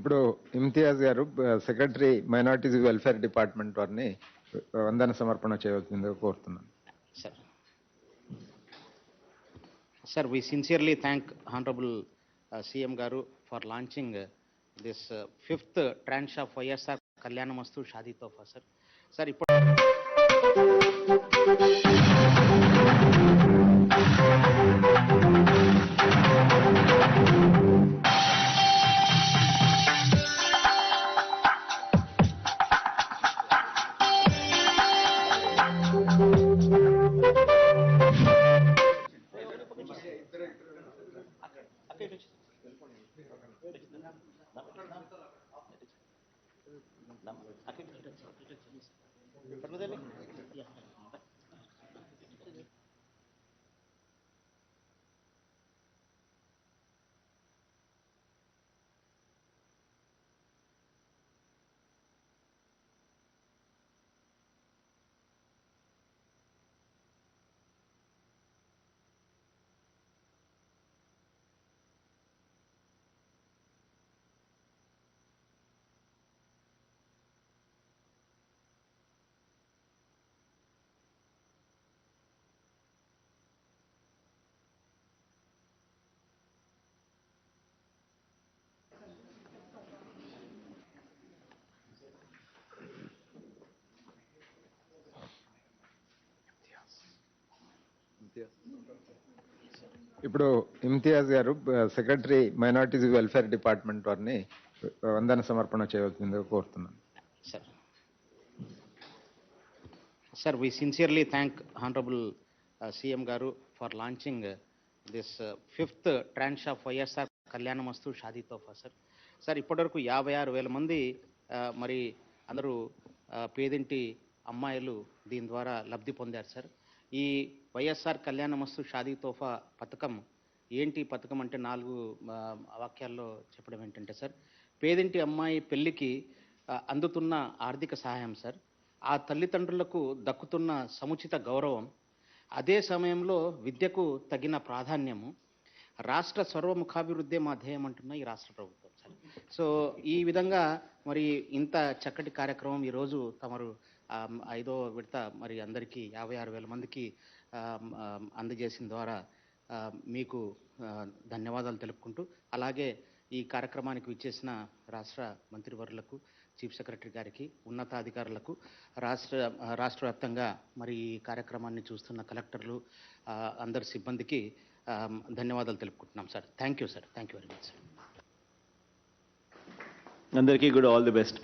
ఇప్పుడు ఇమ్తియాజ్ గారు secretary minorities welfare department వారిని వందన సమర్పణ చేయవలసిందిగా కోరుతున్నాను. Sir, we sincerely thank Honorable CM Garu for launching this fifth tranche of YSR Kalyanamastu Shadi Tofa, sir. Sir, ఇప్పుడు ఇమ్తియాజ్ గారు సెక్రటరీ మైనారిటీస్ వెల్ఫేర్ డిపార్ట్మెంట్ వారిని వందన సమర్పణ చేయవలసిందిగా కోరుతున్నాను. Sir, we sincerely thank Honorable CM Garu for launching this fifth tranche of YSR Kalyanamastu Shadi Tofa, sir. Sir, ఇప్పటివరకు 56,000 మంది మరి అందరూ పేదింటి అమ్మాయిలు దీని ద్వారా లబ్ధి పొందారు సార్. ఈ వైఎస్ఆర్ కళ్యాణమస్తు షాదీ తోఫా పథకం ఏంటి? పథకం అంటే 4 వాక్యాల్లో చెప్పడం ఏంటంటే సార్, పేదింటి అమ్మాయి పెళ్లికి అందుతున్న ఆర్థిక సహాయం సార్, ఆ తల్లిదండ్రులకు దక్కుతున్న సముచిత గౌరవం, అదే సమయంలో విద్యకు తగిన ప్రాధాన్యము, రాష్ట్ర సర్వముఖాభివృద్ధి మా ధ్యేయం అంటున్న ఈ రాష్ట్ర ప్రభుత్వం సార్. సో ఈ విధంగా మరి ఇంత చక్కటి కార్యక్రమం ఈరోజు తమరు 5వ విడత మరి అందరికీ 56,000 మందికి అందజేసిన ద్వారా మీకు ధన్యవాదాలు తెలుపుకుంటూ, అలాగే ఈ కార్యక్రమానికి విచ్చేసిన రాష్ట్ర మంత్రివర్యులకు, చీఫ్ సెక్రటరీ గారికి, ఉన్నతాధికారులకు, రాష్ట్ర వ్యాప్తంగా మరి ఈ కార్యక్రమాన్ని చూస్తున్న కలెక్టర్లు, అందరి సిబ్బందికి ధన్యవాదాలు తెలుపుకుంటున్నాం sir. Thank you sir. Thank you very much sir. అందరికీ కూడా ఆల్ ది బెస్ట్.